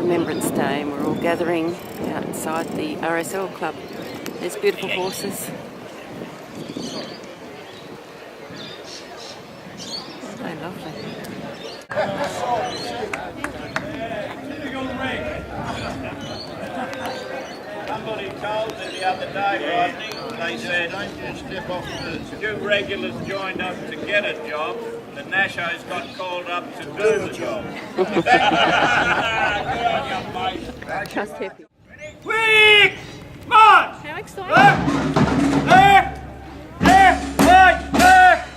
Remembrance Day and we're all gathering outside the RSL club. There's beautiful horses. They're lovely. Somebody told me the other day, Rodney, they said 2 regulars joined up to get a job, the Nashos got called up to do the job. Good on you, mate. Just happy. Quick! March! How exciting! Left! Right! Left! Right! Left!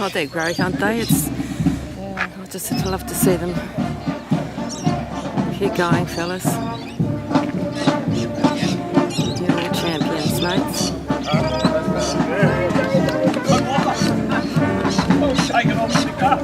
Oh, they're great, aren't they? I just love to see them. Keep going, fellas. You're all champions, mates. Taking off the cigar.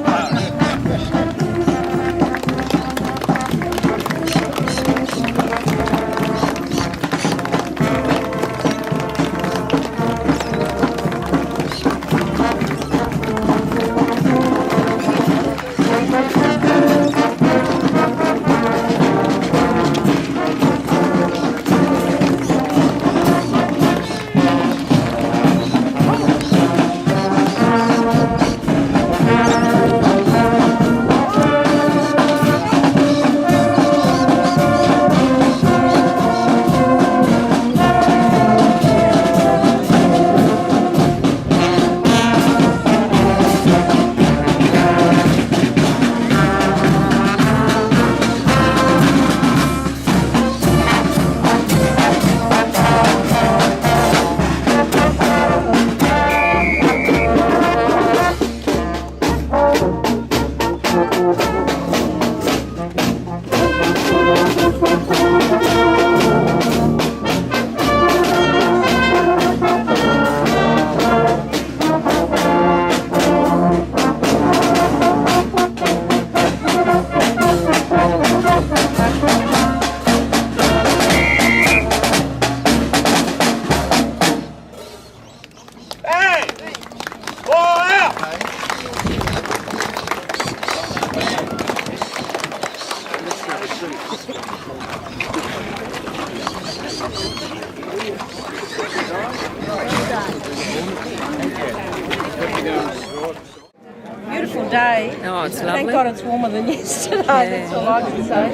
Beautiful day. Oh, it's lovely. Thank God it's warmer than yesterday. That's all I can say.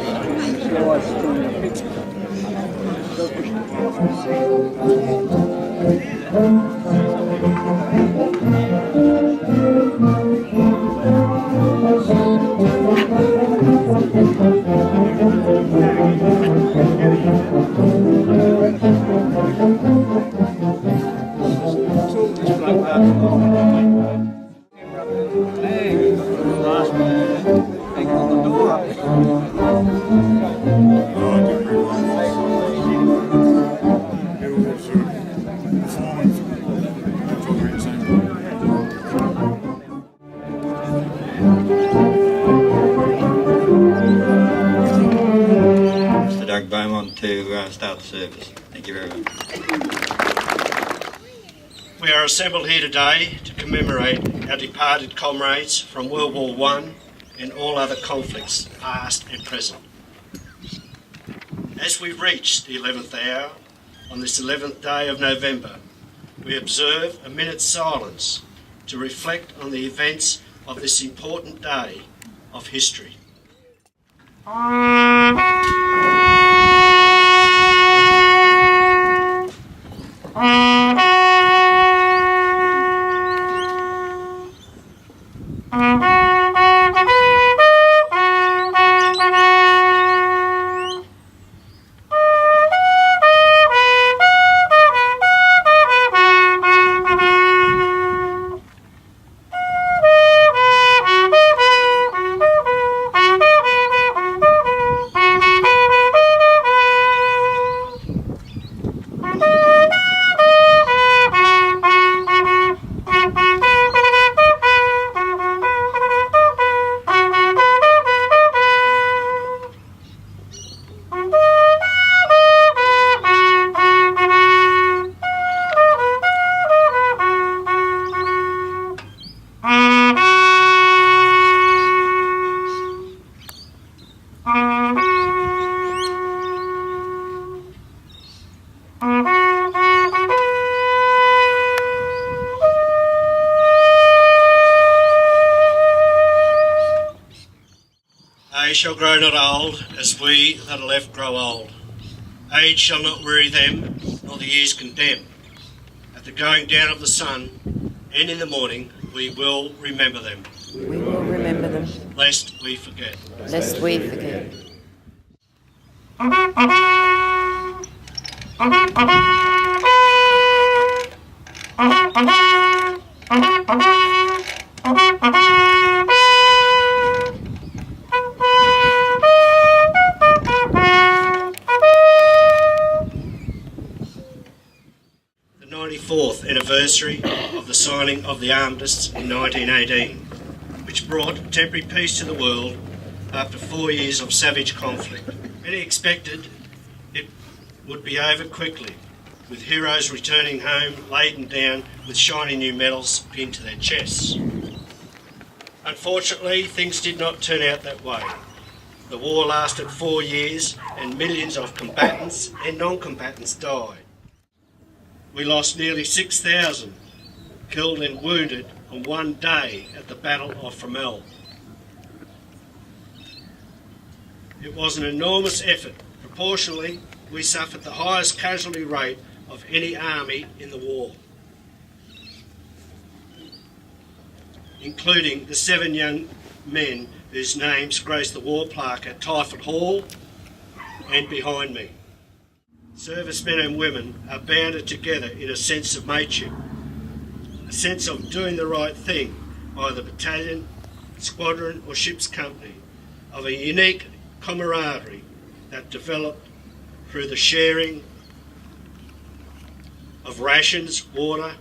To start the service. Thank you very much. We are assembled here today to commemorate our departed comrades from World War I and all other conflicts, past and present. As we reach the 11th hour on this 11th day of November, we observe a minute's silence to reflect on the events of this important day of history. They shall grow not old, as we that are left grow old. Age shall not weary them, nor the years condemn. At the going down of the sun, and in the morning, we will remember them. We will remember them, Lest we forget. lest we forget. The 94th anniversary of the signing of the armistice in 1918, which brought temporary peace to the world after 4 years of savage conflict. Many expected it would be over quickly, with heroes returning home laden down with shiny new medals pinned to their chests. Unfortunately, things did not turn out that way. The war lasted 4 years and millions of combatants and non-combatants died. We lost nearly 6,000 killed and wounded on one day at the Battle of Fromelles. It was an enormous effort. Proportionally, we suffered the highest casualty rate of any army in the war, including the 7 young men whose names grace the war plaque at Tyford Hall and behind me. Servicemen and women are bounded together in a sense of mateship, a sense of doing the right thing by the battalion, squadron or ship's company, of a unique camaraderie that developed through the sharing of rations, water,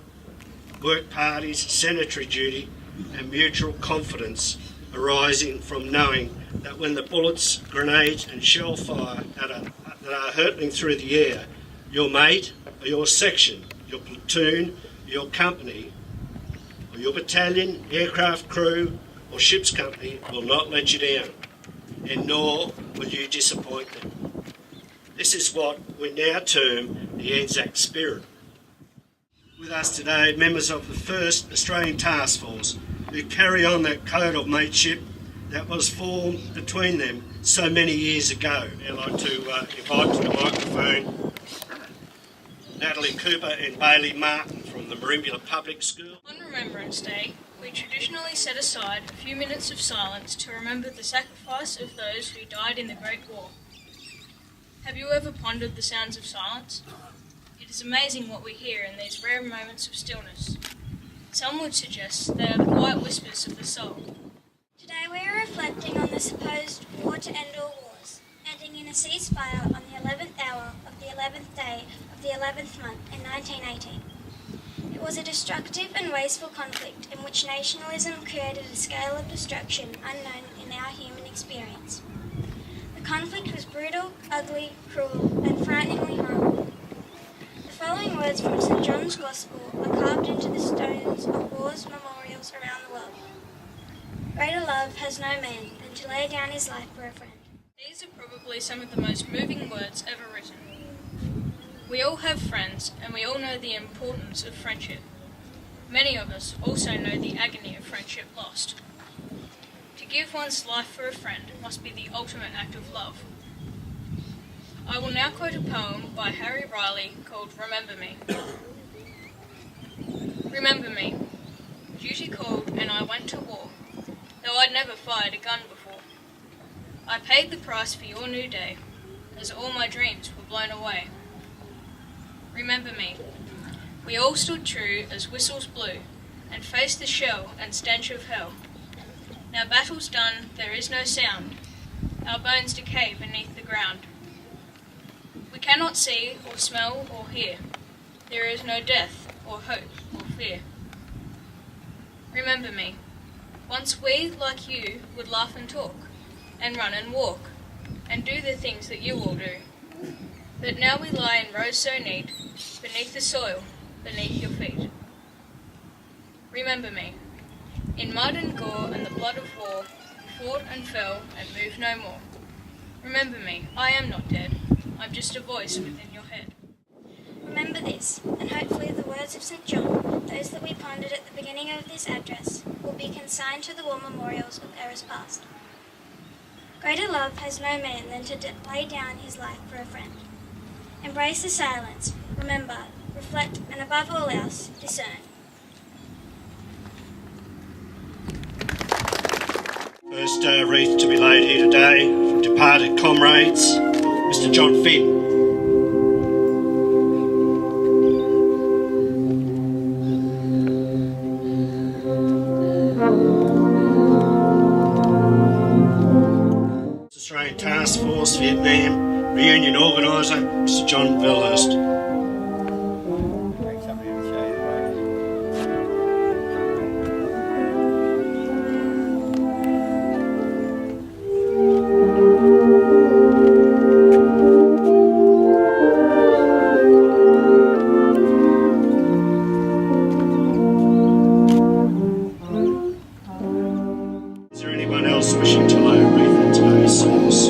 work parties, sanitary duty and mutual confidence arising from knowing that when the bullets, grenades and shell fire that are hurtling through the air, your mate or your section, your platoon, your company or your battalion, aircraft crew or ship's company will not let you down, and nor will you disappoint them. This is what we now term the Anzac spirit. With us today, members of the 1st Australian Task Force who carry on that code of mateship that was formed between them so many years ago. I'd like to invite to the microphone Natalie Cooper and Bailey Martin from the Merimbula Public School. On Remembrance Day, we traditionally set aside a few minutes of silence to remember the sacrifice of those who died in the Great War. Have you ever pondered the sounds of silence? It is amazing what we hear in these rare moments of stillness. Some would suggest they are the quiet whispers of the soul. Today we are reflecting on the supposed war to end all wars, ending in a ceasefire on the 11th hour of the 11th day of the 11th month in 1918. It was a destructive and wasteful conflict in which nationalism created a scale of destruction unknown in our human experience. The conflict was brutal, ugly, cruel, and frighteningly horrible. The following words from St. John's Gospel are carved into the stones of war's memorials around the world. Greater love has no man than to lay down his life for a friend. These are probably some of the most moving words ever written. We all have friends, and we all know the importance of friendship. Many of us also know the agony of friendship lost. To give one's life for a friend must be the ultimate act of love. I will now quote a poem by Harry Riley called Remember Me. Remember me. Duty called and I went to war, though I'd never fired a gun before. I paid the price for your new day, as all my dreams were blown away. Remember me. We all stood true as whistles blew, and faced the shell and stench of hell. Now battle's done, there is no sound, our bones decay beneath the ground. We cannot see or smell or hear, there is no death or hope or fear. Remember me. Once we, like you, would laugh and talk, and run and walk, and do the things that you all do. But now we lie in rows so neat, beneath the soil, beneath your feet. Remember me. In mud and gore and the blood of war, we fought and fell and moved no more. Remember me, I am not dead, I'm just a voice within your head. Remember this, and hopefully the words of St. John, those that we pondered at the beginning of this address, will be consigned to the war memorials of eras past. Greater love has no man than to lay down his life for a friend. Embrace the silence, remember, reflect, and above all else, discern. First wreath to be laid here today from departed comrades, Mr. John Finn. Australian Task Force Vietnam Reunion Organiser, Mr. John Vilhurst. Is there anyone else wishing to lay a wreath on today's service?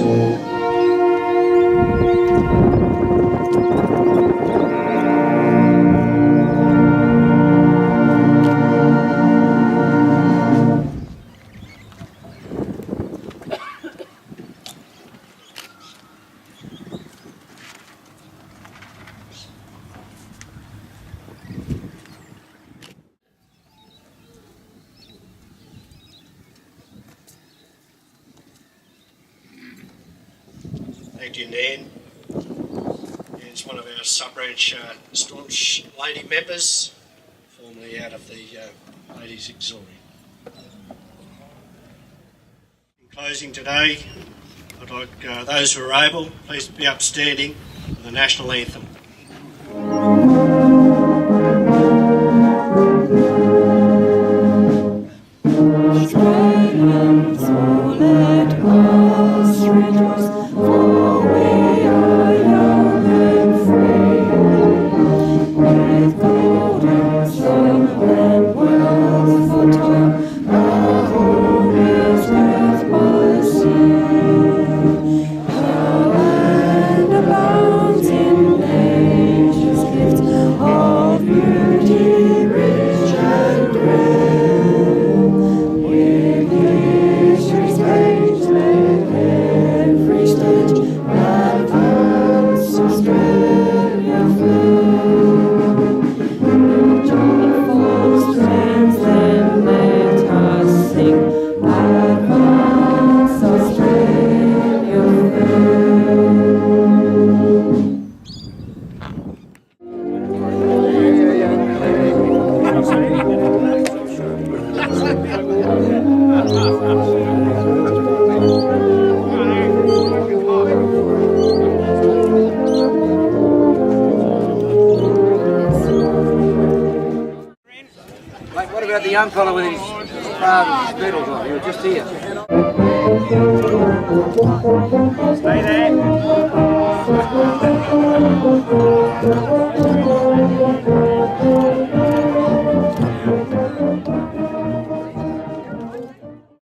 Thank you, Nan. Nan's one of our sub-branch staunch lady members, formerly out of the Ladies Auxiliary. In closing today, I'd like those who are able, please be upstanding for the National Anthem. What about the young fellow with his father's Beatles on? He was just here. Stay there.